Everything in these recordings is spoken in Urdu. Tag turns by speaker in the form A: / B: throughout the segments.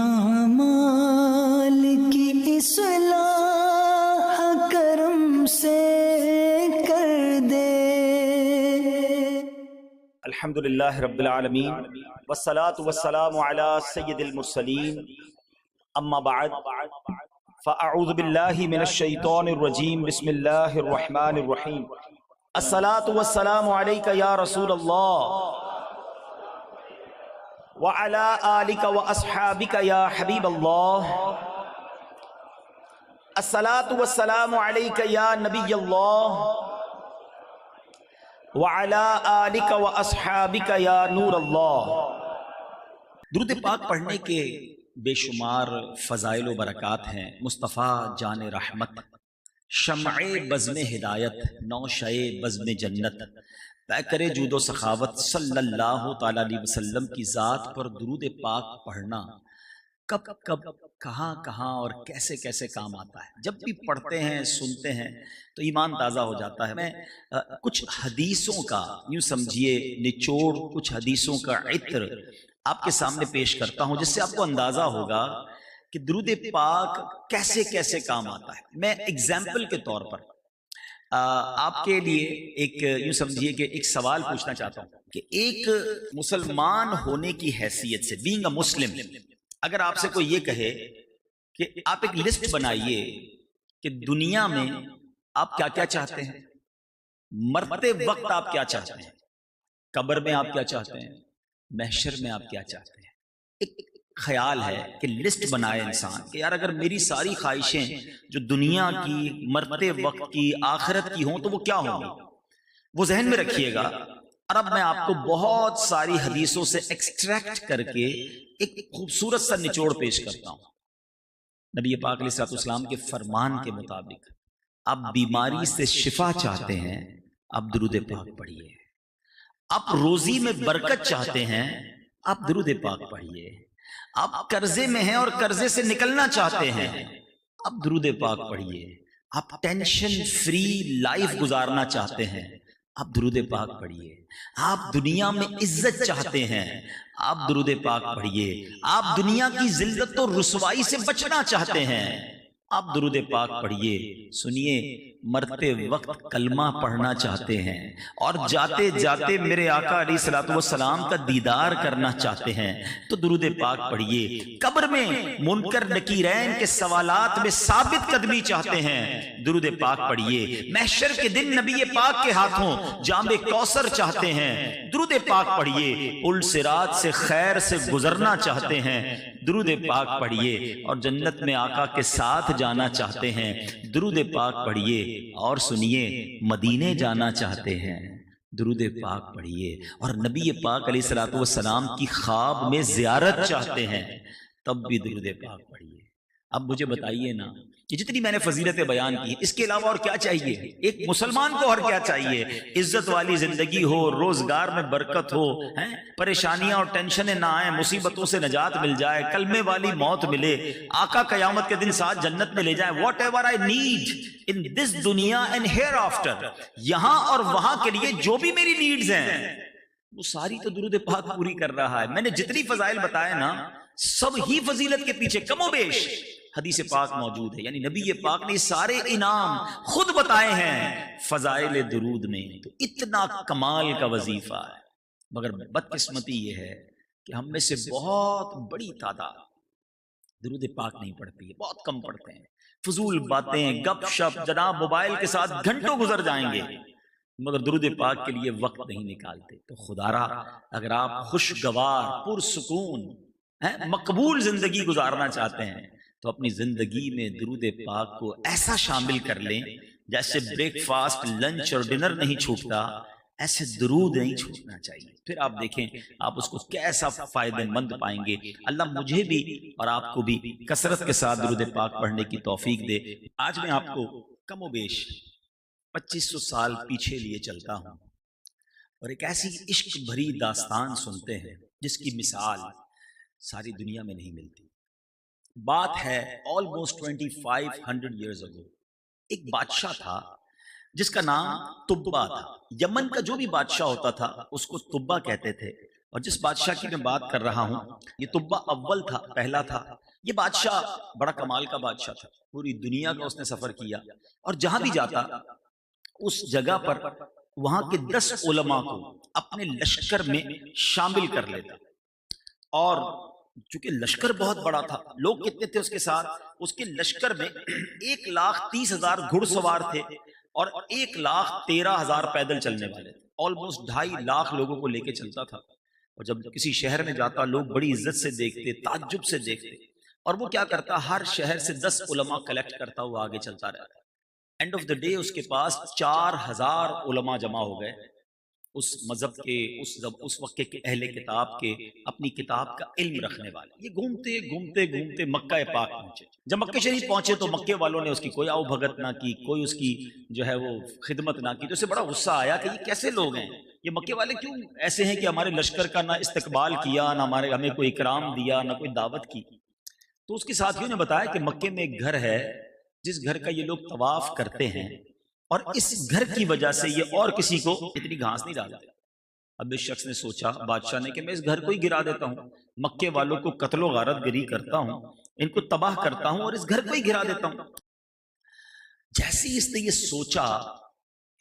A: اعمال کی اصلاح کرم سے کر دے۔
B: الحمدللہ رب العالمین والصلاة والسلام علی سید المرسلین، اما بعد فاعوذ باللہ من الشیطان الرجیم، بسم اللہ الرحمن الرحیم۔ الصلاة والسلام علیک یا رسول اللہ وعلی آلک واصحابک یا حبیب اللہ۔ الصلاة والسلام علیک یا نبی اللہ وعلی آلک واصحابک یا نور اللہ۔ درود پاک پڑھنے کے بے شمار فضائل و برکات ہیں۔ مصطفیٰ جان رحمت، شمع بزم ہدایت، نوشہ بزم جنت، پیکر جود و سخاوت صلی اللہ تعالی علیہ وسلم کی ذات پر درود پاک پڑھنا کب کب کہاں کہاں اور کیسے کیسے کام آتا ہے۔ جب بھی پڑھتے ہیں سنتے ہیں تو ایمان تازہ ہو جاتا ہے۔ میں کچھ حدیثوں کا یوں سمجھیے نچوڑ، کچھ حدیثوں کا عطر آپ کے سامنے پیش کرتا ہوں، جس سے آپ کو اندازہ ہوگا کہ درود پاک کیسے کیسے کام آتا ہے۔ میں اگزامپل کے طور پر آپ کے لیے ایک یوں سمجھیے کہ ایک سوال پوچھنا چاہتا ہوں کہ ایک مسلمان ہونے کی حیثیت سے، بینگ اے مسلم، اگر آپ سے کوئی یہ کہے کہ آپ ایک لسٹ بنائیے کہ دنیا میں آپ کیا کیا چاہتے ہیں، مرتے وقت آپ کیا چاہتے ہیں، قبر میں آپ کیا چاہتے ہیں، محشر میں آپ کیا چاہتے ہیں، ایک خیال ہے کہ لسٹ بنائے انسان کہ یار اگر میری ساری خواہشیں جو دنیا کی، مرتے وقت کی، آخرت کی ہوں تو وہ کیا ہوں گی، وہ ذہن میں رکھیے گا۔ اور اب میں آپ کو بہت ساری حدیثوں سے ایکسٹریکٹ کر کے ایک خوبصورت سا نچوڑ پیش کرتا ہوں۔ نبی پاک علیہ الصلوۃ والسلام کے فرمان کے مطابق آپ بیماری سے شفا چاہتے ہیں، آپ درود پاک پڑھیے۔ آپ روزی میں برکت چاہتے ہیں، آپ درود پاک پڑھیے۔ آپ قرضے میں ہیں اور قرضے سے نکلنا چاہتے ہیں، آپ درود پاک پڑھیے۔ آپ ٹینشن فری لائف گزارنا چاہتے ہیں، آپ درود پاک پڑھیے۔ آپ دنیا میں عزت چاہتے ہیں، آپ درود پاک پڑھیے۔ آپ دنیا کی ذلت و رسوائی سے بچنا چاہتے ہیں، آپ درود پاک پڑھیے۔ سنیے، مرتے وقت کلمہ پڑھنا چاہتے ہیں اور جاتے جاتے میرے آقا علیہ الصلوۃ والسلام کا دیدار کرنا چاہتے ہیں تو درود پاک پڑھیے۔ قبر میں منکر نکیرین کے سوالات میں ثابت قدمی چاہتے ہیں، درود پاک پڑھیے۔ محشر کے دن نبی پاک کے ہاتھوں جام کوثر چاہتے ہیں، درود پاک پڑھیے۔ پل صراط سے خیر سے گزرنا چاہتے ہیں، درود پاک پڑھیے۔ اور جنت میں آقا کے ساتھ جانا چاہتے ہیں، درود پاک پڑھیے۔ اور سنیے، مدینے جانا چاہتے ہیں، درود پاک پڑھیے۔ اور نبی پاک علیہ الصلوۃ والسلام کی خواب میں زیارت چاہتے ہیں، تب بھی درود پاک پڑھیے۔ اب مجھے بتائیے نا کہ جتنی میں نے فضیلتیں بیان کی، اس کے علاوہ اور کیا چاہیے؟ ایک مسلمان کو اور کیا چاہیے؟ عزت والی زندگی ہو، روزگار میں برکت ہو، پریشانیاں اور ٹینشنیں نہ آئیں، مصیبتوں سے نجات مل جائے، کلمے والی موت ملے، آقا قیامت کے دن ساتھ جنت میں لے جائیں۔ Whatever I need in this دنیا اینڈ ہیئر آفٹر، یہاں اور وہاں کے لیے جو بھی میری نیڈز ہیں وہ ساری تو درود پاک پوری کر رہا ہے۔ میں نے جتنی فضائل بتائے نا، سب ہی فضیلت کے پیچھے کم و بیش حدیث پاک موجود ہے، یعنی نبی پاک نے سارے انعام خود بتائے ہیں فضائل درود میں۔ تو اتنا کمال کا وظیفہ ہے، مگر بدقسمتی یہ ہے کہ ہم میں سے بہت بڑی تعداد درود پاک نہیں پڑھتی ہے، بہت کم پڑھتے ہیں۔ فضول باتیں، گپ شپ، جناب موبائل کے ساتھ گھنٹوں گزر جائیں گے مگر درود پاک کے لیے وقت نہیں نکالتے۔ تو خدارا اگر آپ خوشگوار، پرسکون، مقبول زندگی گزارنا چاہتے ہیں تو اپنی زندگی میں درود پاک کو ایسا شامل کر لیں جیسے بریک فاسٹ، لنچ اور ڈنر نہیں چھوٹتا، ایسے درود نہیں چھوٹنا چاہیے۔ پھر آپ دیکھیں آپ اس کو کیسا فائدہ مند پائیں گے۔ اللہ مجھے بھی اور آپ کو بھی کثرت کے ساتھ درود پاک پڑھنے کی توفیق دے۔ آج میں آپ کو کم و بیش 2500 سال پیچھے لیے چلتا ہوں اور ایک ایسی عشق بھری داستان سنتے ہیں جس کی مثال ساری دنیا میں نہیں ملتی۔ بات ہے almost 2500 years ago۔ ایک بادشاہ تھا جس کا نام طبہ تھا۔ یمن کا جو بھی بادشاہ ہوتا تھا اس کو طبہ کہتے تھے۔ اور جس بادشاہ کی میں بات کر رہا ہوں یہ تبا اول تھا، پہلا تھا۔ یہ بادشاہ بڑا کمال کا بادشاہ تھا، پوری دنیا کا اس نے سفر کیا، اور جہاں بھی جاتا اس جگہ پر وہاں کے 10 علماء کو اپنے لشکر میں شامل کر لیتا۔ اور چونکہ لشکر بہت بڑا تھا، لوگ کتنے تھے اس کے ساتھ؟ اس کے لشکر میں 1,30,000 گھڑ سوار تھے اور 1,13,000 پیدل چلنے والے تھے۔ آلموسٹ 2.5 لاکھ لوگوں کو لے کے چلتا تھا، اور جب کسی شہر میں جاتا لوگ بڑی عزت سے دیکھتے، تعجب سے دیکھتے، اور وہ کیا کرتا؟ ہر شہر سے 10 علماء کلیکٹ کرتا ہوا آگے چلتا رہتا۔ اینڈ آف دا ڈے اس کے پاس 4,000 علماء جمع ہو گئے، اس مذہب کے، اس وقت کے اہل کتاب کے، اپنی کتاب کا علم رکھنے والے۔ یہ گھومتے گھومتے گھومتے مکہ پاک پہنچے۔ جب مکہ شریف پہنچے تو مکے والوں نے اس کی کوئی آؤ بھگت نہ کی، کوئی اس کی جو ہے وہ خدمت نہ کی، تو اسے بڑا غصہ آیا کہ یہ کیسے لوگ ہیں، یہ مکے والے کیوں ایسے ہیں کہ ہمارے لشکر کا نہ استقبال کیا، نہ ہمیں کوئی اکرام دیا، نہ کوئی دعوت کی۔ تو اس کے ساتھیوں نے بتایا کہ مکے میں ایک گھر ہے جس گھر کا یہ لوگ طواف کرتے ہیں، اور اس گھر کی وجہ سے یہ اور کسی کو اتنی گھاس نہیں ڈالتے۔ اب اس شخص نے سوچا بادشاہ نے کہ میں اس گھر کو ہی گرا دیتا ہوں، مکے والوں کو قتل و غارت گری کرتا ہوں، ان کو تباہ کرتا ہوں اور اس گھر کو ہی گرا دیتا ہوں۔ جیسے ہی اس نے یہ سوچا،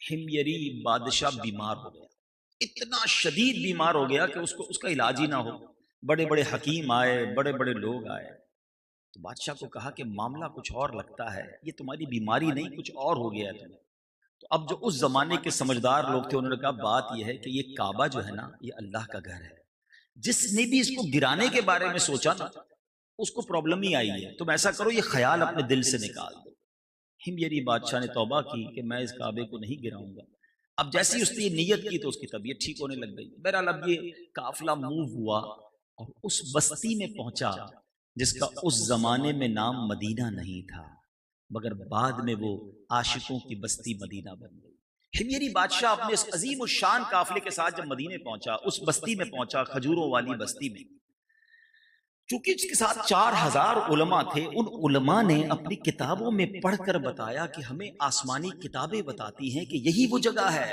B: ہمیری بادشاہ بیمار ہو گیا، اتنا شدید بیمار ہو گیا کہ اس کا علاج ہی نہ ہو۔ بڑے بڑے حکیم آئے، بڑے بڑے لوگ آئے، تو بادشاہ کو کہا کہ معاملہ کچھ اور لگتا ہے، یہ تمہاری بیماری نہیں، کچھ اور ہو گیا ہے تمہیں۔ تو اب جو اس زمانے کے سمجھدار لوگ تھے انہوں نے کہا بات یہ ہے کہ یہ کعبہ جو ہے نا یہ اللہ کا گھر ہے، جس نے بھی اس کو گرانے کے بارے میں سوچا نا اس کو پرابلم ہی آئی ہے، تم ایسا کرو یہ خیال اپنے دل سے نکال دو۔ ہمیری بادشاہ نے توبہ کی کہ میں اس کعبے کو نہیں گراؤں گا۔ اب جیسے ہی اس نے یہ نیت کی تو اس کی طبیعت ٹھیک ہونے لگ گئی۔ بہرحال اب یہ قافلہ موو ہوا اور اس بستی میں پہنچا جس کا اس زمانے میں نام مدینہ نہیں تھا، مگر بعد میں وہ عاشقوں کی بستی مدینہ بن گئی۔ ہمیری بادشاہ اپنے اس عظیم الشان قافلے کے ساتھ جب مدینے پہنچا، اس بستی میں پہنچا، کھجوروں والی بستی میں، چونکہ اس کے ساتھ 4,000 علماء تھے، ان علماء نے اپنی کتابوں میں پڑھ کر بتایا کہ ہمیں آسمانی کتابیں بتاتی ہیں کہ یہی وہ جگہ ہے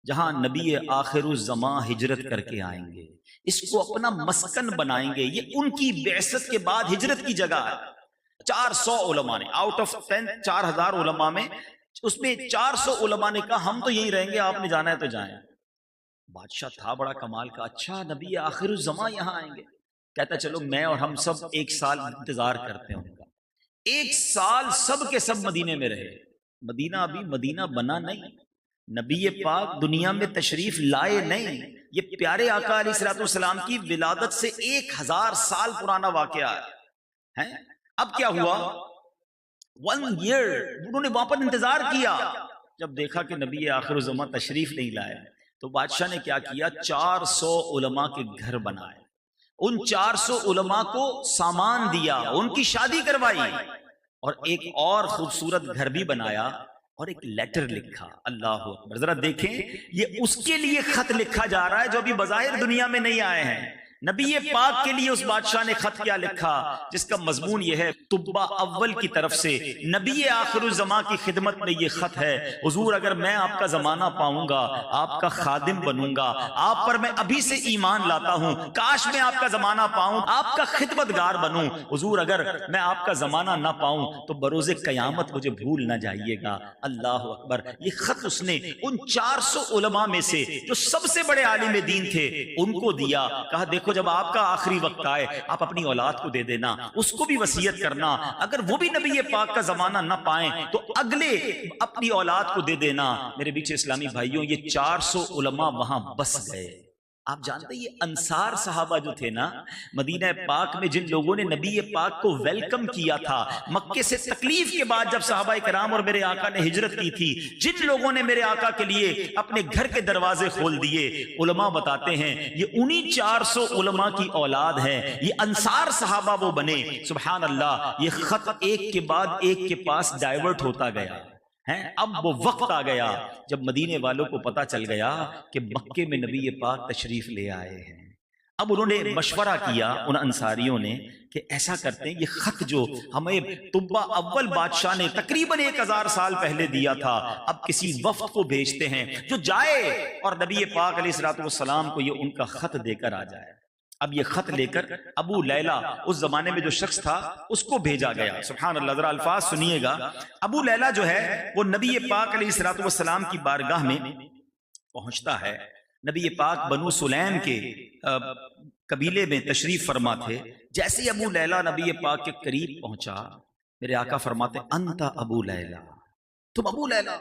B: جہاں نبی آخر الزماں ہجرت کر کے آئیں گے، اس کو اپنا مسکن بنائیں گے، یہ ان کی بعثت کے بعد ہجرت کی جگہ ہے۔ 400 علماء نے آؤٹ آف 10 4,000 علماء میں، اس میں 400 علماء نے کہا ہم تو یہیں رہیں گے، آپ نے جانا ہے تو جائیں۔ بادشاہ تھا بڑا کمال کا، اچھا نبی آخر الزماں یہاں آئیں گے، کہتا چلو میں اور ہم سب 1 سال انتظار کرتے ہیں ان کا۔ 1 سال سب کے سب مدینے میں رہے۔ مدینہ ابھی مدینہ بنا نہیں، نبی پاک دنیا میں تشریف لائے نہیں، یہ پیارے آقا علیہ الصلوۃ والسلام کی ولادت سے 1000 سال پرانا واقعہ ہے۔ اب کیا ہوا؟ 1 ایئر انہوں نے وہاں پر انتظار کیا، جب دیکھا کہ نبی آخر الزماں تشریف نہیں لائے تو بادشاہ نے کیا کیا؟ 400 علماء کے گھر بنائے، ان 400 علماء کو سامان دیا، ان کی شادی کروائی، اور ایک اور خوبصورت گھر بھی بنایا اور ایک لیٹر لکھا۔ اللہ اکبر، ذرا دیکھیں یہ اس کے لیے خط لکھا جا رہا ہے جو ابھی بظاہر دنیا میں نہیں آئے ہیں۔ نبی پاک کے لیے اس بادشاہ نے خط کیا لکھا جس کا مضمون یہ ہے، تبا اول کی طرف سے نبی آخر الزماں کی خدمت میں یہ خط ہے، حضور اگر میں آپ کا زمانہ پاؤں گا، آپ کا خادم بنوں گا، آپ پر میں ابھی سے ایمان لاتا ہوں، کاش میں آپ کا زمانہ پاؤں، آپ کا خدمتگار بنوں، حضور اگر میں آپ کا زمانہ نہ پاؤں تو بروز قیامت مجھے بھول نہ جائیے گا۔ اللہ اکبر، یہ خط اس نے ان 400 علماء میں سے جو سب سے بڑے عالم دین تھے ان کو دیا، کہا دیکھو جب آپ کا آخری وقت آئے آپ اپنی اولاد کو دے دینا، اس کو بھی وصیت کرنا، اگر وہ بھی نبی پاک کا زمانہ نہ پائیں تو اگلے اپنی اولاد کو دے دینا۔ میرے بیچ اسلامی بھائیوں، یہ 400 علماء وہاں بس گئے۔ آپ جانتے ہیں یہ انصار صحابہ جو تھے نا مدینہ پاک میں، جن لوگوں نے نبی پاک کو ویلکم کیا تھا مکے سے تکلیف کے بعد، جب صحابہ کرام اور میرے آقا نے ہجرت کی تھی، جن لوگوں نے میرے آقا کے لیے اپنے گھر کے دروازے کھول دیے، علماء بتاتے ہیں یہ انہی 400 علماء کی اولاد ہے، یہ انصار صحابہ وہ بنے۔ سبحان اللہ، یہ خط ایک کے بعد ایک کے پاس ڈائیورٹ ہوتا گیا۔ اب وہ وقت آ گیا جب مدینے والوں کو پتا چل گیا کہ مکے میں نبی پاک تشریف لے آئے ہیں۔ اب انہوں نے مشورہ کیا ان انصاریوں نے کہ ایسا کرتے ہیں، یہ خط جو ہمیں طبہ اول بادشاہ نے تقریباً 1000 سال پہلے دیا تھا، اب کسی وفد کو بھیجتے ہیں جو جائے اور نبی پاک علیہ الصلوۃ والسلام کو یہ ان کا خط دے کر آ جائے۔ اب یہ خط لے کر ابو لیلہ، اس زمانے میں جو شخص تھا، اس کو بھیجا گیا۔ سبحان اللہ، ذرا الفاظ سنیے گا۔ ابو لیلہ جو ہے وہ نبی پاک علیہ الصلوۃ والسلام کی بارگاہ میں پہنچتا ہے۔ نبی پاک بنو سلیم کے قبیلے میں تشریف فرما تھے۔ جیسے ابو لیلہ نبی پاک کے قریب پہنچا، میرے آقا فرماتے انت ابو لیلہ، تم ابو لیلہ۔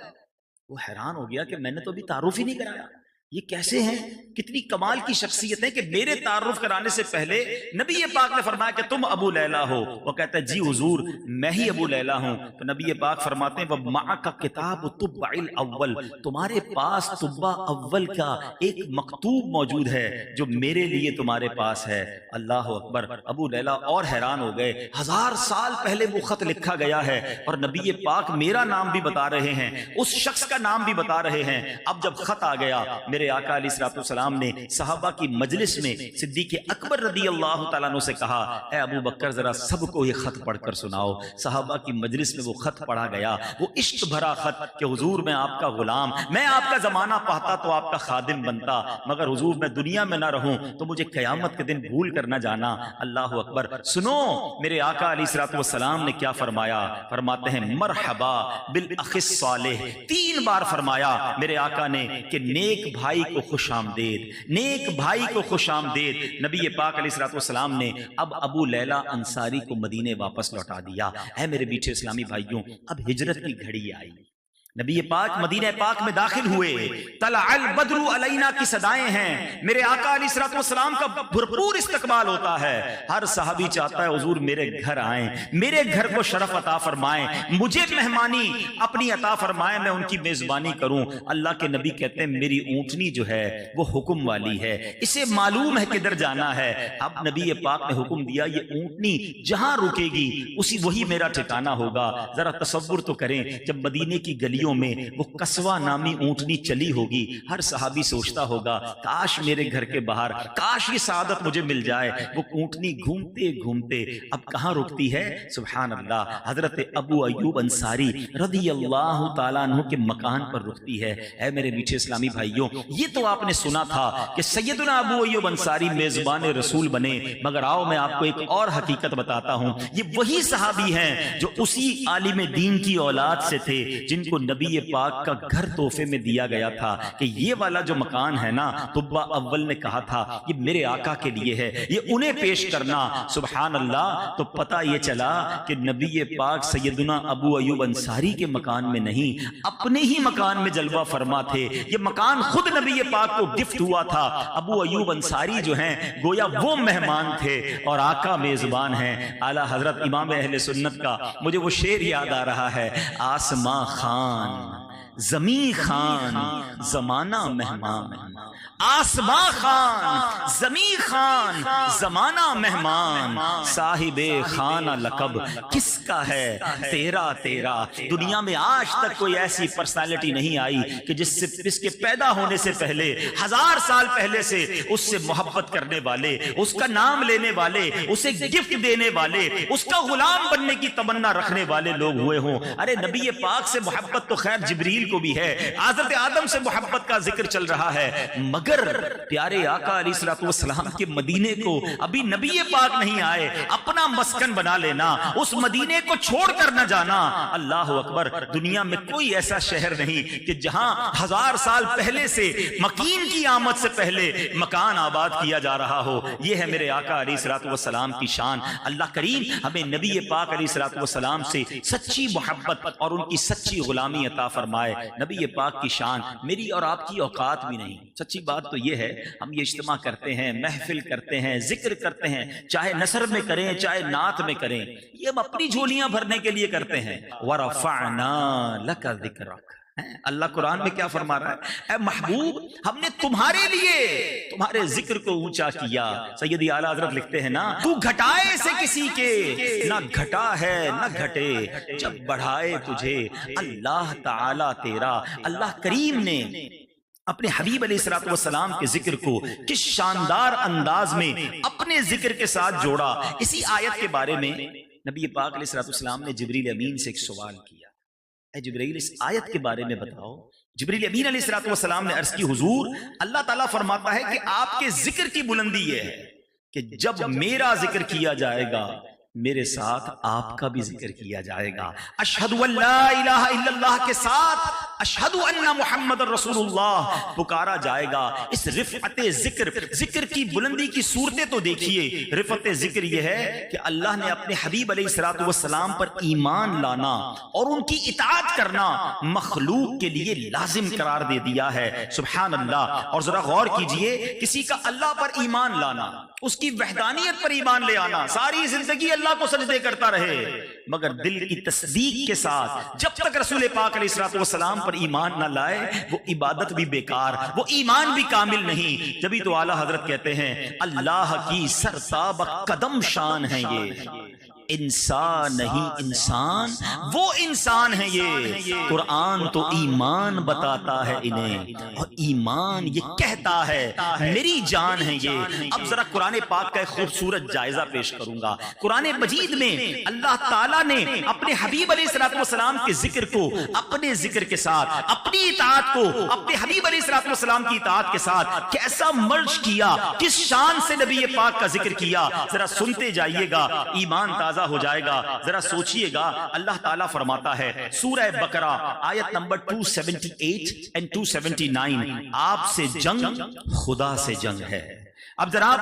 B: وہ حیران ہو گیا کہ میں نے تو ابھی تعارف ہی نہیں کرایا، یہ کیسے ہیں؟ کتنی کمال کی شخصیت ہے کہ میرے تعارف کرانے سے پہلے نبی پاک نے فرمایا کہ تم ابو لیلہ ہو۔ وہ کہتا ہے جی حضور میں ہی ابو لیلہ ہوں۔ تو نبی پاک فرماتے ہیں وَمَعَكَ کتاب طُبَّعِ الْأَوَّلِ، تمہارے پاس طبع اول کا ایک مکتوب موجود ہے جو میرے لیے تمہارے پاس ہے۔ اللہ اکبر۔ ابو لیلہ اور حیران ہو گئے، 1000 سال پہلے وہ خط لکھا گیا ہے اور نبی پاک میرا نام بھی بتا رہے ہیں، اس شخص کا نام بھی بتا رہے ہیں۔ اب جب خط آ گیا، میرے آقا علیہ الصلوۃ والسلام نے صحابہ کی مجلس میں صدیق اکبر رضی اللہ تعالیٰ عنہ سے کہا اے ابو بکر ذرا سب کو یہ خط پڑھ کر سناؤ۔ صحابہ کی مجلس میں وہ خط پڑھا گیا، وہ عشق بھرا خط کہ حضور میں آپ کا غلام، میں آپ کا زمانہ پاتا تو آپ کا خادم بنتا، مگر حضور میں دنیا میں نہ رہوں تو مجھے قیامت کے دن بھول کر نہ جانا۔ اللہ اکبر۔ سنو میرے آقا علیہ الصلوۃ والسلام نے کیا فرمایا۔ فرماتے ہیں مرحبا بالاخ الصالح، 3 بار فرمایا میرے آقا نے کہ نیک بھائی کو خوش آمدید، نیک بھائی کو خوش آمدید۔ نبی پاک علیہ الصلوۃ والسلام نے اب ابو لیلہ انصاری کو مدینے واپس لوٹا دیا۔ اے میرے میٹھے اسلامی بھائیوں، اب ہجرت کی گھڑی آئی، نبی پاک مدینہ پاک میں داخل ہوئے، طلع البدر علینا کی صدائیں ہیں، میرے آقا علیہ الصلوۃ والسلام کا بھرپور استقبال ہوتا ہے۔ ہر صحابی چاہتا ہے حضور میرے گھر آئیں، میرے گھر کو شرف عطا فرمائیں، مجھے مہمانی اپنی عطا فرمائیں، میں ان کی میزبانی کروں۔ اللہ کے نبی کہتے ہیں میری اونٹنی جو ہے وہ حکم والی ہے، اسے معلوم ہے کدھر جانا ہے۔ اب نبی پاک نے حکم دیا یہ اونٹنی جہاں رکے گی وہی میرا ٹھکانہ ہوگا۔ ذرا تصور تو کریں، جب مدینے کی گلی میں وہ قصوہ نامی اونٹنی چلی ہوگی، ہر صحابی سوچتا ہوگا کاش میرے گھر کے باہر، کاش یہ سعادت مجھے مل جائے۔ وہ اونٹنی گھومتے گھومتے اب کہاں رکتی ہے؟ سبحان اللہ، حضرت ابو ایوب انصاری رضی اللہ تعالیٰ عنہ کے مکان پر رکتی ہے۔ اے میرے میٹھے اسلامی بھائیوں، یہ تو آپ نے سنا تھا کہ سیدنا ابو ایوب انصاری میزبان رسول بنے، مگر آؤ میں آپ کو ایک اور حقیقت بتاتا ہوں۔ یہ وہی صحابی ہیں جو اسی عالم دین کی اولاد سے تھے جن کو نبی پاک کا گھر تحفے میں دیا گیا تھا کہ یہ والا جو مکان ہے نا، طبہ اول نے کہا تھا یہ میرے آقا کے لیے ہے، یہ انہیں پیش کرنا۔ سبحان اللہ۔ تو پتہ یہ چلا کہ نبی پاک سیدنا ابو ایوب انصاری کے مکان میں نہیں، اپنے ہی مکان میں جلوہ فرما تھے۔ یہ مکان خود نبی پاک کو گفٹ ہوا تھا۔ ابو ایوب انصاری جو ہیں گویا وہ مہمان تھے اور آقا میزبان ہیں۔ اعلیٰ حضرت امام اہل سنت کا مجھے وہ شعر یاد آ رہا ہے، آسماں خان زمیں خان زمانہ مہمان، آسماں خان زمیں خان زمانہ مہمان، صاحب خانہ لقب کس کا ہے تیرا تیرا۔ دنیا میں آج تک کوئی ایسی پرسنالٹی نہیں آئی کہ جس کے پیدا ہونے سے پہلے 1000 سال پہلے سے اس سے محبت کرنے والے، اس کا نام لینے والے، اسے گفٹ دینے والے، اس کا غلام بننے کی تمنا رکھنے والے لوگ ہوئے ہوں۔ ارے نبی پاک سے محبت تو خیر جبریل کو بھی ہے، حضرت آدم سے محبت کا ذکر چل رہا ہے، مگر پیارے آقا علیہ الصلوۃ والسلام کے مدینے کو ابھی نبی پاک نہیں آئے، اپنا مسکن بنا لینا، اس مدینے کو چھوڑ کر نہ جانا۔ اللہ اکبر۔ دنیا میں کوئی ایسا شہر نہیں کہ جہاں 1000 سال پہلے سے مکین کی آمد سے پہلے مکان آباد کیا جا رہا ہو۔ یہ ہے میرے آقا علیہ الصلوۃ والسلام کی شان۔ اللہ کریم ہمیں نبی پاک علیہ الصلوۃ والسلام سے سچی محبت اور ان کی سچی غلامی عطا فرمائے۔ نبی پاک کی شان میری اور آپ کی اوقات بھی نہیں۔ سچی بات تو یہ ہے، ہم یہ اجتماع کرتے ہیں، محفل کرتے ہیں، ذکر کرتے ہیں، چاہے نثر میں کریں چاہے نعت میں کریں، یہ ہم اپنی جھولیاں بھرنے کے لیے کرتے ہیں۔ وَرَفَعْنَا لَكَ ذِكْرَكَ، اللہ قرآن میں کیا فرما رہا ہے؟ اے محبوب ہم نے تمہارے لیے تمہارے ذکر کو اونچا کیا۔ سیدی اعلیٰ حضرت لکھتے ہیں نا، تو گھٹائے سے کسی کے نہ گھٹا ہے نہ گھٹے، جب بڑھائے تجھے اللہ تعالی تیرا۔ اللہ کریم نے اپنے حبیب علیہ الصلوۃ والسلام کے ذکر کو کس شاندار انداز میں اپنے ذکر کے ساتھ جوڑا. اسی آیت کے بارے میں نبی پاک علیہ الصلوۃ والسلام نے جبریل امین سے ایک سوال کیا. اے جبریل اس آیت کے بارے میں بتاؤ. جبریل امین علیہ الصلوۃ والسلام نے عرض کی حضور اللہ تعالیٰ فرماتا ہے کہ آپ کے ذکر کی بلندی یہ ہے کہ جب میرا ذکر کیا جائے گا میرے ساتھ آپ کا بھی ذکر کیا جائے گا. اشہد ان لا الہ الا اللہ کے ساتھ اشہد ان محمد رسول اللہ پکارا جائے گا. اس رفعت ذکر کی بلندی کی صورتیں تو دیکھیے. رفعت ذکر یہ ہے کہ اللہ نے اپنے حبیب علیہ الصلوۃ والسلام پر ایمان لانا اور ان کی اطاعت کرنا مخلوق کے لیے لازم قرار دے دیا ہے. سبحان اللہ. اور ذرا غور کیجئے, کسی کا اللہ پر ایمان لانا, اس کی وحدانیت پر ایمان لے آنا, ساری زندگی اللہ کو سجدے کرتا رہے مگر دل کی تصدیق کے ساتھ جب تک رسول پاک علیہ الصلوۃ والسلام پر ایمان نہ لائے وہ عبادت بھی بیکار, وہ ایمان بھی کامل نہیں. جبھی تو اعلیٰ حضرت کہتے ہیں اللہ کی سرتاب قدم شان ہے یہ انسان نہیں انسان, وہ انسان ہے یہ. قرآن تو ایمان بتاتا ہے انہیں اور ایمان یہ کہتا ہے میری جان ہے یہ. اب ذرا قرآن پاک کا ایک خوبصورت جائزہ پیش کروں گا. قرآن مجید میں اللہ تعالیٰ نے اپنے حبیب علیہ الصلوۃ والسلام کے ذکر کو اپنے ذکر کے ساتھ, اپنی اطاعت کو اپنے حبیب علیہ الصلوۃ والسلام کی اطاعت کے ساتھ کیسا مرج کیا, کس شان سے نبی پاک کا ذکر کیا. ذرا سنتے جائیے گا, ایمان تازہ ہو جائے گا. ذرا سوچئے گا, اللہ تعالیٰ فرماتا ہے سورہ بقرہ آیت نمبر 278 and 279, آپ سے جنگ خدا سے جنگ ہے. اب ذرا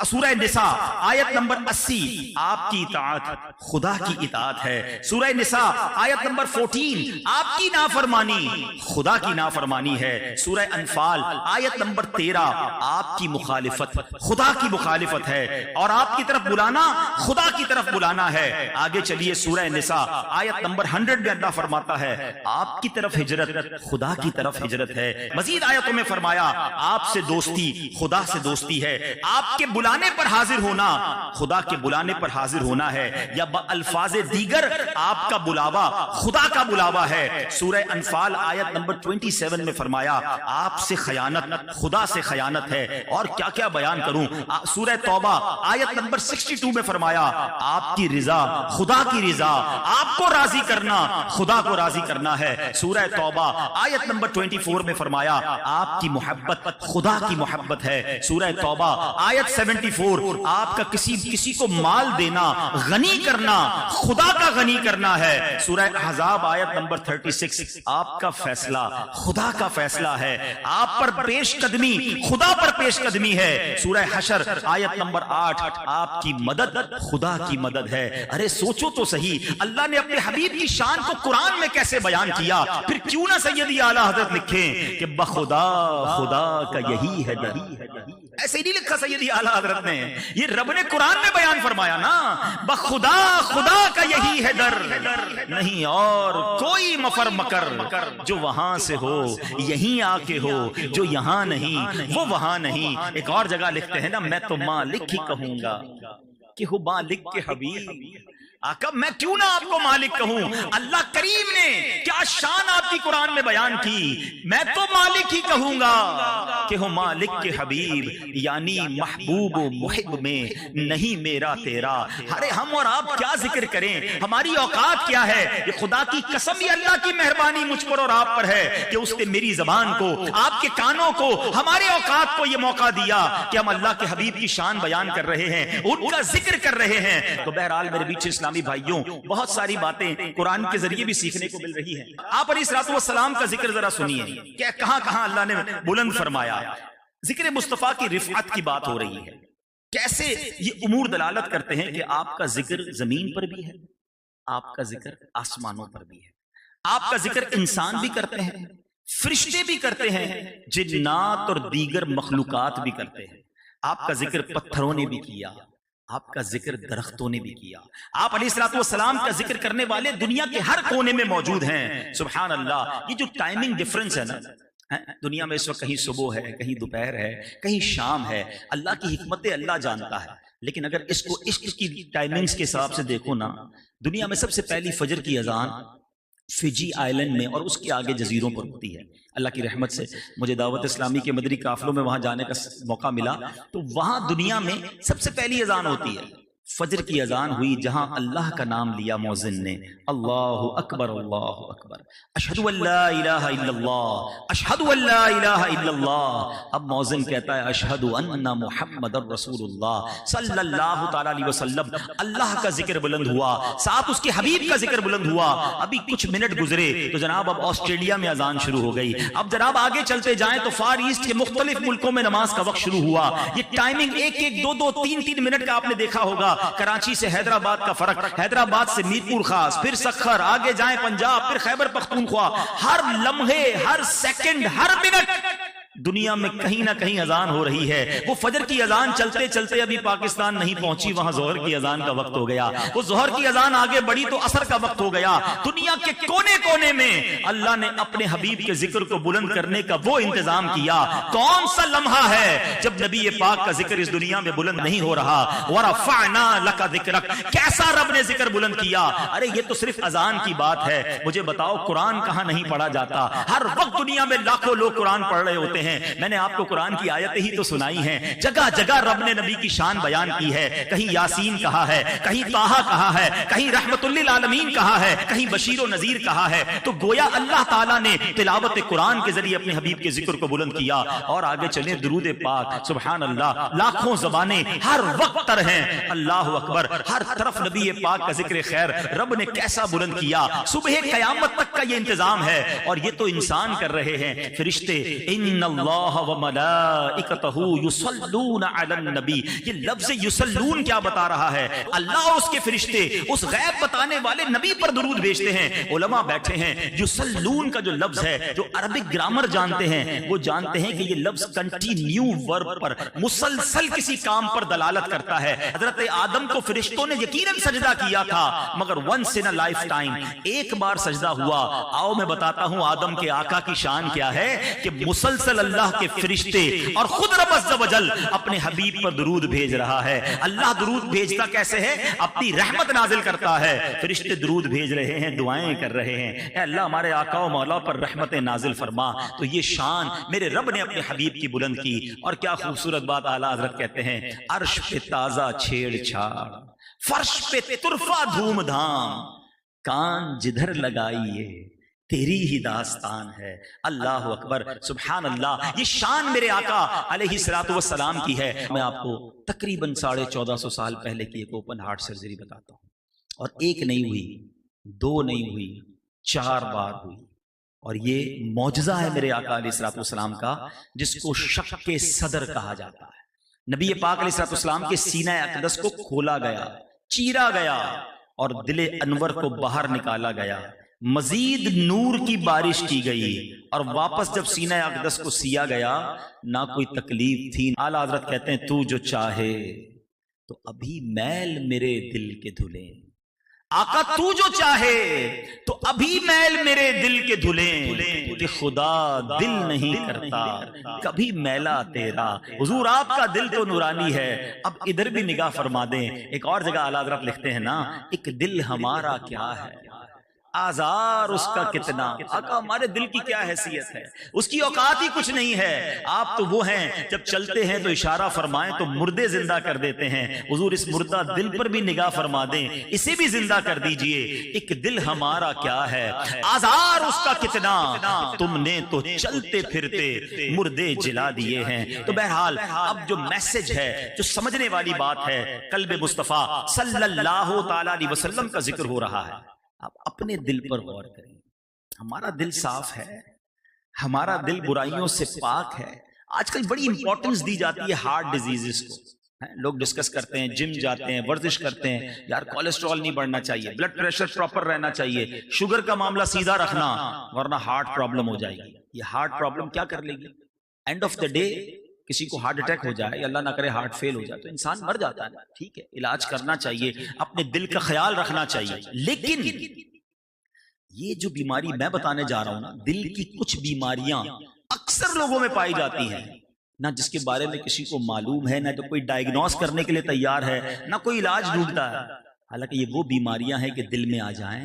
B: سورہ نساء آیت نمبر 80, آپ کی اطاعت خدا کی اطاعت ہے. سورہ نساء آیت نمبر 14, آپ کی نافرمانی خدا کی نافرمانی ہے. سورہ انفال آیت نمبر 13, آپ کی مخالفت خدا کی مخالفت ہے اور آپ کی طرف بلانا خدا کی طرف بلانا ہے. آگے چلیے سورہ نساء آیت نمبر 100 میں اللہ فرماتا ہے آپ کی طرف ہجرت خدا کی طرف ہجرت ہے. مزید آیتوں میں فرمایا آپ سے دوستی خدا سے دوستی ہے, آپ کے بلانے پر حاضر ہونا خدا کے بلانے پر حاضر ہونا ہے, یا الفاظ دیگر آپ کا بلاوا خدا کا بلاوا ہے. سورہ انفال آیت نمبر 27 میں فرمایا آپ سے خیانت خدا سے خیانت ہے. اور کیا کیا بیان کروں. سورہ توبہ آیت نمبر 62 میں فرمایا آپ کی رضا خدا کی رضا, آپ کو راضی کرنا خدا کو راضی کرنا ہے. سورہ توبہ آیت نمبر 24 میں فرمایا آپ کی محبت خدا کی محبت ہے. سورہ توبہ آیت 74, آپ کا کسی کو مال دینا غنی کرنا خدا کا غنی کرنا ہے. سورہ احزاب آیت نمبر 36, آپ کا فیصلہ خدا کا فیصلہ ہے, آپ پر پیش قدمی خدا پر پیش قدمی ہے. سورہ حشر آیت نمبر 8, آپ کی مدد خدا کی مدد ہے. ارے سوچو تو صحیح, اللہ نے اپنے حبیب کی شان کو قرآن میں کیسے بیان کیا, پھر کیوں نہ سیدی اعلیٰ حضرت لکھیں کہ بخدا خدا کا یہی ہے در. ایسے ہی نہیں لکھا سیدی اعلیٰ حضرت نے, یہ رب نے قرآن میں بیان فرمایا نا, بخدا خدا کا یہی ہے در, نہیں اور کوئی مفر مکر جو وہاں سے ہو یہیں آ کے ہو, جو یہاں نہیں وہ وہاں نہیں. ایک اور جگہ لکھتے ہیں نا میں تو مالک ہی کہوں گا کہ ہو مالک کے حبیب. آقا میں کیوں نہ آپ کو مالک کہوں, اللہ کریم نے کیا شان آپ کی قرآن میں بیان کی. میں تو مالک ہی کہوں گا کہ ہو مالک کے حبیب, یعنی محبوب و محب میں نہیں میرا تیرا. ارے ہم اور آپ کیا ذکر کریں, ہماری اوقات کیا ہے. یہ خدا کی قسم, یہ اللہ کی مہربانی مجھ پر اور آپ پر ہے کہ اس نے میری زبان کو آپ کے کانوں کو ہمارے اوقات کو یہ موقع دیا کہ ہم اللہ کے حبیب کی شان بیان کر رہے ہیں, ان کا ذکر کر رہے ہیں. تو بہرحال میرے بیچ اسلامی بھائیوں بہت ساری باتیں قرآن کے ذریعے بھی سیکھنے کو مل رہی ہیں. آپ علیہ الصلوۃ والسلام کا ذکر ذرا سنیے کہ کہاں کہاں اللہ نے بلند فرمایا. ذکر مصطفیٰ کی رفعت کی بات ہو رہی ہے, کیسے یہ امور دلالت کرتے ہیں کہ آپ کا ذکر زمین پر بھی ہے, آپ کا ذکر آسمانوں پر بھی ہے, آپ کا ذکر انسان بھی کرتے ہیں, فرشتے بھی کرتے ہیں, جنات اور دیگر مخلوقات بھی کرتے ہیں. آپ کا ذکر پتھروں نے بھی کیا, آپ کا ذکر درختوں نے بھی کیا. آپ علیہ الصلوۃ والسلام کا ذکر کرنے والے دنیا کے ہر کونے میں موجود ہیں. سبحان اللہ. یہ جو ٹائمنگ ڈفرنس ہے نا, دنیا میں اس وقت کہیں صبح ہے, کہیں دوپہر ہے, کہیں شام ہے, اللہ کی حکمت اللہ جانتا ہے. لیکن اگر اس کو عشق کی ٹائمنگز کے حساب سے دیکھو نا, دنیا میں سب سے پہلی فجر کی اذان فجی آئلینڈ میں اور اس کے آگے جزیروں پر ہوتی ہے. اللہ کی رحمت سے مجھے دعوت اسلامی کے مدنی قافلوں میں وہاں جانے کا موقع ملا تو وہاں دنیا میں سب سے پہلی اذان ہوتی ہے. فجر کی اذان ہوئی جہاں اللہ کا نام لیا مؤذن نے, اللہ اکبر اللہ اکبر, اشہد ان لا الہ الا اللہ, اشہد ان لا الہ الا اللہ. اب مؤذن کہتا ہے اشہد ان محمد رسول اللہ صلی اللہ تعالی علیہ وسلم. اللہ کا ذکر بلند ہوا, ساتھ اس کے حبیب کا ذکر بلند ہوا. ابھی کچھ منٹ گزرے تو جناب اب آسٹریلیا میں اذان شروع ہو گئی. اب جناب آگے چلتے جائیں تو فار ایسٹ کے مختلف ملکوں میں نماز کا وقت شروع ہوا. یہ ٹائمنگ ایک ایک دو دو تین تین منٹ کا آپ نے دیکھا ہوگا. کراچی سے حیدرآباد کا فرق, حیدرآباد سے میرپور خاص, پھر سکھر, آگے جائیں پنجاب, پھر خیبر پختونخوا. ہر لمحے, ہر سیکنڈ, ہر منٹ دنیا میں کہیں نہ کہیں اذان ہو رہی ہے. وہ فجر کی اذان چلتے چلتے ابھی پاکستان نہیں پہنچی, وہاں ظہر کی اذان کا وقت ہو گیا. وہ ظہر کی اذان آگے بڑھی تو عصر کا وقت ہو گیا. دنیا کے کونے کونے میں اللہ نے اپنے حبیب کے ذکر کو بلند کرنے کا وہ انتظام کیا. کون سا لمحہ ہے جب نبی پاک کا ذکر اس دنیا میں بلند نہیں ہو رہا؟ وَرَفَعْنَا لَكَ ذِكْرَكَ, کیسا رب نے ذکر بلند کیا. ارے یہ تو صرف اذان کی بات ہے, مجھے بتاؤ قرآن کہاں نہیں پڑھا جاتا؟ ہر وقت دنیا میں لاکھوں لوگ قرآن پڑھ رہے ہوتے ہیں. میں نے آپ کو قرآن کی آیتیں ہی تو سنائی ہیں. جگہ جگہ رب نے نبی کی شان بیان کی ہے. کہیں یاسین کہا ہے, کہیں طٰہٰ کہا ہے, کہیں رحمت للعالمین کہا ہے, کہیں بشیر و نذیر کہا ہے. تو گویا اللہ تعالیٰ نے تلاوت قرآن کے ذریعے اپنے حبیب کے ذکر کو بلند کیا. اور آگے چلیں درود پاک, سبحان اللہ, لاکھوں زبانیں ہر وقت تر ہیں. اللہ اکبر, ہر طرف نبی پاک کا ذکر خیر رب نے کیسا بلند کیا. صبح قیامت تک کا یہ انتظام ہے. اور یہ تو انسان کر رہے ہیں. فرشتے ان اللہ وملائکتہ یصلون علی النبی, یہ لفظ یصلون کیا بتا رہا ہے؟ اللہ اور اس کے فرشتے اس غیب بتانے والے نبی پر درود بھیجتے ہیں. علماء بیٹھے ہیں, یصلون کا جو لفظ ہے, جو عربک گرامر جانتے ہیں وہ جانتے ہیں کہ یہ لفظ کنٹینیو ورب پر, مسلسل کسی کام پر دلالت کرتا ہے. حضرت آدم کو فرشتوں نے یقیناً سجدہ کیا تھا, مگر ونس ان لائف ٹائم, ایک بار سجدہ ہوا. آؤ میں بتاتا ہوں آدم کے آقا کی شان کیا ہے کہ مسلسل اللہ کے فرشتے اور خود رب عز و جل اپنے حبیب پر درود بھیج رہا ہے. اللہ درود بھیجتا کیسے ہے؟ اپنی رحمت نازل کرتا ہے. فرشتے درود بھیج رہے ہیں, دعائیں کر رہے ہیں, اے اللہ ہمارے آقا و مولا پر رحمت نازل فرما. تو یہ شان میرے رب نے اپنے حبیب کی بلند کی. اور کیا خوبصورت بات اعلیٰ حضرت کہتے ہیں, عرش پہ تازہ چھیڑ چھاڑ, فرش پہ طرفہ دھوم دھام, کان جدھر لگائیے تیری ہی داستان ہے. اللہ اکبر, سبحان اللہ. یہ شان میرے آقا علیہ الصلوۃ والسلام کی ہے. میں آپ کو تقریباً 1450 سال پہلے کی ایک اوپن ہارٹ سرجری بتاتا ہوں. اور ایک نہیں ہوئی, دو نہیں ہوئی, 4 بار ہوئی. اور یہ معجزہ ہے میرے آقا علیہ الصلوۃ والسلام کا, جس کو شق صدر کہا جاتا ہے. نبی پاک علیہ الصلوۃ والسلام کے سینہ اقدس کو کھولا گیا, چیرا گیا, اور دل انور کو باہر نکالا گیا. مزید نور کی بارش کی گئی, اور واپس جب سینہ اقدس کو سیا گیا نہ کوئی تکلیف تھی. اعلیٰ حضرت کہتے ہیں تو جو چاہے تو ابھی میل میرے دل کے دھلیں. آقا تو جو چاہے تو ابھی میل میرے دل کے دھلیں, کہ خدا دل نہیں کرتا کبھی میلا تیرا. حضور آپ کا دل تو نورانی ہے. اب ادھر بھی نگاہ فرما دیں. ایک اور جگہ اعلیٰ حضرت لکھتے ہیں نا, ایک دل ہمارا کیا ہے, آزار اس کا کتنا. آقا ہمارے دل کی کیا حیثیت ہے, اس کی اوقات ہی کچھ نہیں ہے. آپ تو وہ ہیں جب چلتے ہیں تو اشارہ فرمائیں تو مردے زندہ کر دیتے ہیں. حضور اس مردہ دل پر بھی نگاہ فرما دیں, اسے بھی زندہ کر دیجئے. ایک دل ہمارا کیا ہے, آزار اس کا کتنا, تم نے تو چلتے پھرتے مردے جلا دیے ہیں. تو بہرحال اب جو میسج ہے, جو سمجھنے والی بات ہے, قلب مصطفیٰ صلی اللہ تعالی علیہ وسلم کا ذکر ہو رہا ہے. آپ اپنے دل پر غور کریں. ہمارا دل صاف ہے, ہمارا دل برائیوں سے پاک ہے. آج کل بڑی امپورٹنس دی جاتی ہے ہارٹ ڈیزیزز کو. لوگ ڈسکس کرتے ہیں, جم جاتے ہیں, ورزش کرتے ہیں, یار کولیسٹرول نہیں بڑھنا چاہیے, بلڈ پریشر پراپر رہنا چاہیے, شوگر کا معاملہ سیدھا رکھنا ورنہ ہارٹ پرابلم ہو جائے گی. یہ ہارٹ پرابلم کیا کر لے گی؟ اینڈ آف دا ڈے کسی کو ہارٹ اٹیک ہو جائے, اللہ نہ کرے ہارٹ فیل ہو جائے, تو انسان مر جاتا ہے. ٹھیک ہے, علاج کرنا چاہیے, اپنے دل کا خیال رکھنا چاہیے. لیکن یہ جو بیماری میں بتانے جا رہا ہوں نا, دل کی کچھ بیماریاں اکثر لوگوں میں پائی جاتی ہیں, نہ جس کے بارے میں کسی کو معلوم ہے, نہ تو کوئی ڈائگنوز کرنے کے لیے تیار ہے, نہ کوئی علاج ڈھونڈتا ہے. حالانکہ یہ وہ بیماریاں ہیں کہ دل میں آ جائیں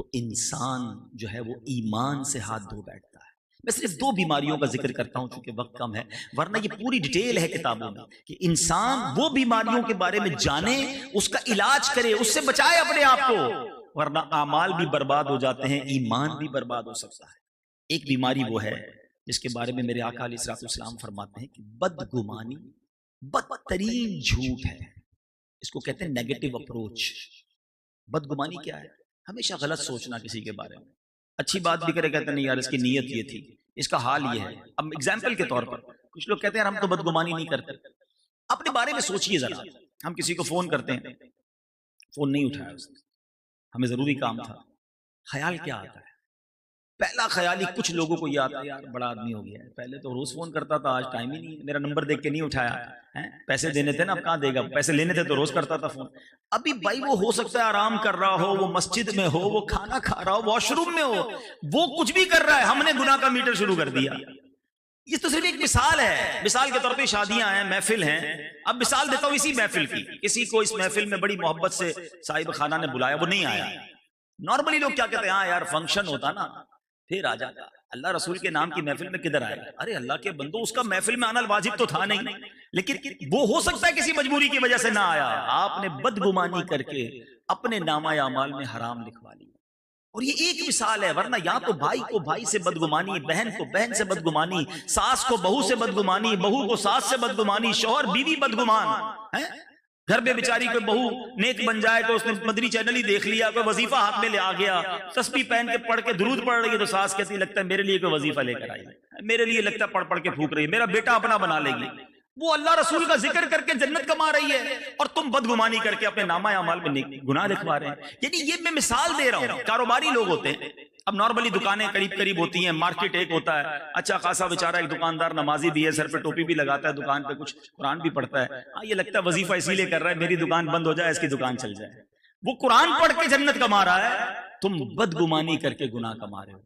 B: تو انسان جو ہے وہ ایمان سے ہاتھ دھو بیٹھتا ہے۔ میں صرف 2 بیماریوں کا ذکر کرتا ہوں چونکہ وقت کم ہے، ورنہ یہ پوری ڈیٹیل ہے کتابوں میں کہ انسان وہ بیماریوں کے بارے میں جانے، اس کا علاج کرے، اس سے بچائے اپنے آپ کو، ورنہ اعمال بھی برباد ہو جاتے ہیں، ایمان بھی برباد ہو سکتا ہے۔ ایک بیماری وہ ہے جس کے بارے میں میرے آقا علیہ الصلوۃ والسلام فرماتے ہیں کہ بدگمانی بدترین جھوٹ ہے، اس کو کہتے ہیں نیگیٹو اپروچ۔ بدگمانی کیا ہے؟ ہمیشہ غلط سوچنا کسی کے بارے میں، اچھی بات بھی کرے کہتے ہیں نہیں یار اس کی نیت یہ تھی، اس کا حال یہ ہے۔ اب ایگزامپل کے طور پر کچھ لوگ کہتے ہیں یار ہم تو بدگمانی نہیں کرتے، اپنے بارے میں سوچئے ذرا۔ ہم کسی کو فون کرتے ہیں، فون نہیں اٹھایا اس نے، ہمیں ضروری کام تھا، خیال کیا آتا ہے؟ پہلا خیال ہی کچھ لوگوں کو یہ آتا ہے یار بڑا آدمی ہو گیا ہے، پہلے تو روز فون کرتا تھا، آج ٹائم ہی نہیں ہے، میرا نمبر دیکھ کے نہیں اٹھایا، پیسے دینے تھے نا، اب کہاں دے گا، پیسے لینے تھے تو روز کرتا تھا فون۔ ابھی بھائی وہ ہو سکتا ہے آرام کر رہا ہو، وہ مسجد میں ہو، وہ کھانا کھا رہا ہو، واش روم میں ہو، وہ کچھ بھی کر رہا ہے، ہم نے گناہ کا میٹر شروع کر دیا۔ یہ تو صرف ایک مثال ہے، مثال کے طور پہ شادیاں ہیں، محفل ہیں۔ اب مثال دیتا ہوں اسی محفل کی، کسی کو اس محفل میں بڑی محبت سے صاحب خانہ نے بلایا، وہ نہیں آیا۔ نارملی لوگ کیا کہتے ہیں، ہاں یار فنکشن ہوتا نا پھر آ جاتا، اللہ رسول کے نام کی محفل میں کدھر آئے؟ ارے اللہ کے بندو، اس کا محفل میں آنا واجب تو تھا نہیں، لیکن وہ ہو سکتا ہے کسی مجبوری کی وجہ سے نہ آیا۔ آپ نے بدگمانی کر کے اپنے نامہ اعمال میں حرام لکھوا لی، اور یہ ایک مثال ہے، ورنہ یا تو بھائی کو بھائی سے بدگمانی، بہن کو بہن سے بدگمانی، ساس کو بہو سے بدگمانی، بہو کو ساس سے بدگمانی، شوہر بیوی بدگمان ہیں۔ گھر میں بیچاری کوئی بہو نیک بن جائے تو اس نے مدنی چینل ہی دیکھ لیا، کوئی وظیفہ ہاتھ میں لے آ گیا، تسبیح پہن کے پڑھ کے درود پڑھ رہی ہے تو ساس کہتی لگتا ہے میرے لیے کوئی وظیفہ لے کر آئی ہے، میرے لیے لگتا ہے پڑھ پڑھ کے پھونک رہی ہے، میرا بیٹا اپنا بنا لے گی۔ وہ اللہ رسول کا ذکر کر کے جنت کما رہی ہے اور تم بدگمانی کر کے اپنے نامہ اعمال میں گناہ لکھوا رہے ہیں۔ یعنی یہ میں مثال دے رہا ہوں، کاروباری لوگ ہوتے ہیں، اب نارملی دکانیں قریب قریب ہوتی ہیں، مارکیٹ ایک ہوتا ہے، اچھا خاصا بیچارہ ایک دکاندار نمازی بھی ہے، سر پہ ٹوپی بھی لگاتا ہے، دکان پہ کچھ قرآن بھی پڑھتا ہے، ہاں یہ لگتا ہے وظیفہ اسی لیے کر رہا ہے میری دکان بند ہو جائے اس کی دکان چل جائے، وہ قرآن پڑھ کے جنت کما رہا ہے، تم بدگمانی کر کے گناہ کما رہے ہو۔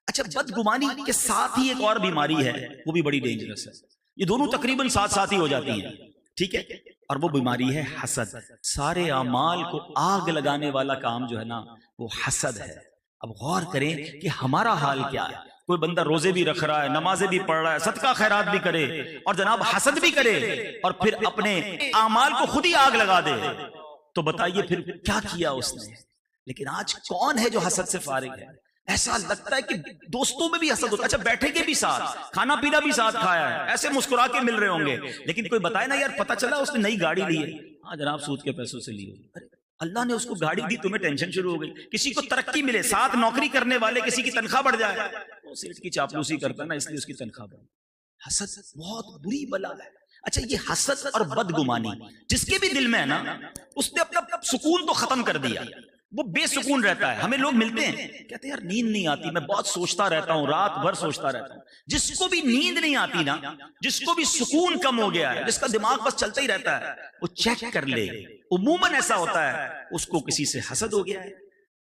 B: اچھا بدگمانی کے ساتھ ہی ایک اور بیماری ہے، وہ بھی بڑی ڈینجرس ہے، یہ دونوں تقریباً ساتھ ساتھ ہی ہو جاتی ہیں، ٹھیک ہے، اور وہ بیماری ہے حسد۔ سارے اعمال کو آگ لگانے والا کام جو ہے نا وہ حسد ہے۔ اب غور کریں کہ ہمارا حال کیا ہے، کوئی بندہ روزے بھی رکھ رہا ہے، نمازیں بھی پڑھ رہا ہے، صدقہ خیرات بھی کرے اور جناب حسد بھی کرے اور پھر اپنے اعمال کو خود ہی آگ لگا دے، تو بتائیے پھر کیا کیا اس نے؟ لیکن آج کون ہے جو حسد سے فارغ ہے؟ ایسا لگتا ہے کہ دوستوں میں بھی حسد ہوتا ہے، اچھا بیٹھے کے بھی ساتھ، کھانا پینا بھی ساتھ کھایا ہے، ایسے مسکرا کے مل رہے ہوں گے، لیکن کوئی بتائے نا یار پتہ چلا اس نے نئی گاڑی لی ہے، ہاں جناب سود کے پیسوں سے لی ہوگی، اللہ نے اس کو گاڑی دی، تمہیں ٹینشن شروع ہو گئی۔ کسی کو ترقی ملے، ساتھ نوکری کرنے والے کسی کی تنخواہ بڑھ جائے، وہ سیٹ کی چاپلوسی کرتا ہے نا اس لیے اس کی تنخواہ بڑھ۔ حسد بہت بری بلا ہے۔ اچھا یہ حسد اور بدگمانی جس کے بھی دل میں ہے نا، اس نے اپنا سکون تو ختم کر دیا، وہ بے سکون رہتا ہے۔ ہمیں لوگ ملتے ہیں کہتے ہیں یار نیند نہیں آتی، میں بہت سوچتا رہتا ہوں، رات بھر سوچتا رہتا ہوں۔ جس کو بھی نیند نہیں آتی نا، جس کو بھی سکون کم ہو گیا ہے، جس کا دماغ بس چلتا ہی رہتا ہے، وہ چیک کر لے، عموماً ایسا ہوتا ہے اس کو کسی سے حسد ہو گیا ہے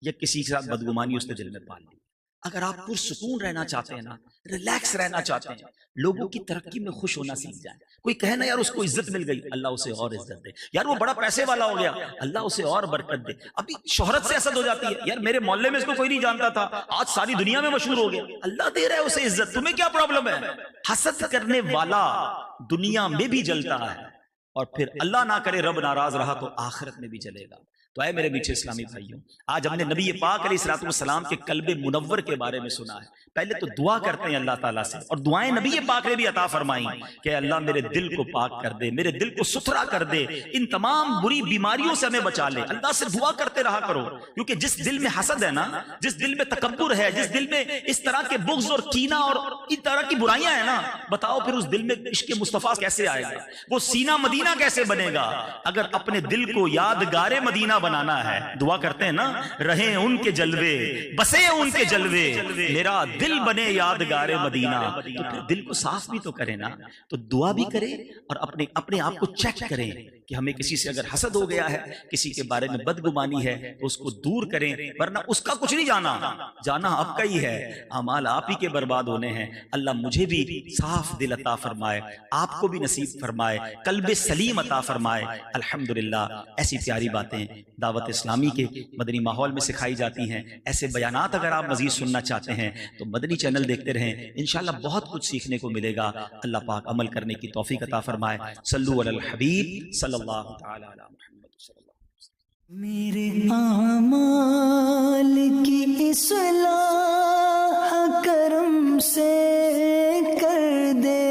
B: یا کسی کے ساتھ بدگمانی اس نے دل میں پال لی۔ اگر آپ پرسکون رہنا چاہتے ہیں نا، ریلیکس رہنا چاہتے ہیں، لوگوں کی ترقی میں خوش ہونا سیکھ جائیں۔ کوئی کہے نا یار اس کو عزت مل گئی، اللہ اسے اور عزت دے، یار وہ بڑا پیسے والا ہو گیا، اللہ اسے اور برکت دے۔ ابھی شہرت سے حسد ہو جاتی ہے، یار میرے محلے میں اس کو کوئی نہیں جانتا تھا، آج ساری دنیا میں مشہور ہو گیا، اللہ دے رہا ہے اسے عزت، تمہیں کیا پرابلم ہے؟ حسد کرنے والا دنیا میں بھی جلتا ہے اور پھر اللہ نہ کرے رب ناراض رہا تو آخرت میں بھی جلے گا۔ تو اے میرے میٹھے اسلامی بھائیوں، آج ہم نے نبی پاک علیہ الصلوۃ والسلام کے قلب منور کے بارے میں سنا ہے۔ پہلے تو دعا کرتے ہیں اللہ تعالیٰ سے، اور دعائیں نبی پاک نے بھی عطا فرمائی کہ اللہ میرے دل کو پاک کر دے، میرے دل کو ستھرا کر دے، ان تمام بری بیماریوں سے ہمیں بچا لے۔ اللہ سے دعا کرتے رہا کرو، کیونکہ جس دل میں حسد ہے نا، جس دل میں تکبر ہے، جس دل میں اس طرح کے بغض اور کینہ اور ان طرح کی برائیاں ہیں نا، بتاؤ پھر اس دل میں عشق مصطفیٰ کیسے آئے گا؟ وہ سینہ مدینہ کیسے بنے گا؟ اگر اپنے دل کو یادگار مدینہ بنانا ہے، دعا کرتے ہیں نا، رہیں ان کے جلوے، بسے ان کے جلوے، میرا دل بنے یادگار مدینہ۔ تو پھر دل کو صاف بھی تو کرے نا، تو دعا بھی کرے اور اپنے آپ کو چیک کریں کہ ہمیں کسی سے اگر حسد ہو گیا ہے، کسی کے بارے میں بدگمانی ہے تو اس کو دور کریں، ورنہ اس کا کچھ نہیں جانا آپ کا ہی ہے، اعمال آپ ہی کے برباد ہونے ہیں۔ اللہ مجھے بھی صاف دل عطا فرمائے، آپ کو بھی نصیب فرمائے، قلب سلیم عطا فرمائے۔ الحمدللہ ایسی پیاری باتیں دعوت اسلامی کے مدنی ماحول میں سکھائی جاتی ہیں. ایسے بیانات اگر آپ مزید سننا چاہتے ہیں تو مدنی چینل دیکھتے رہیں, انشاءاللہ بہت کچھ سیکھنے کو ملے گا. اللہ پاک عمل کرنے کی توفیق عطا فرمائے. صلو علی الحبیب صلی اللہ تعالی علی محمد صلی اللہ علیہ وسلم.
A: میرے اعمال کی اصلاح کرم سے کر دے.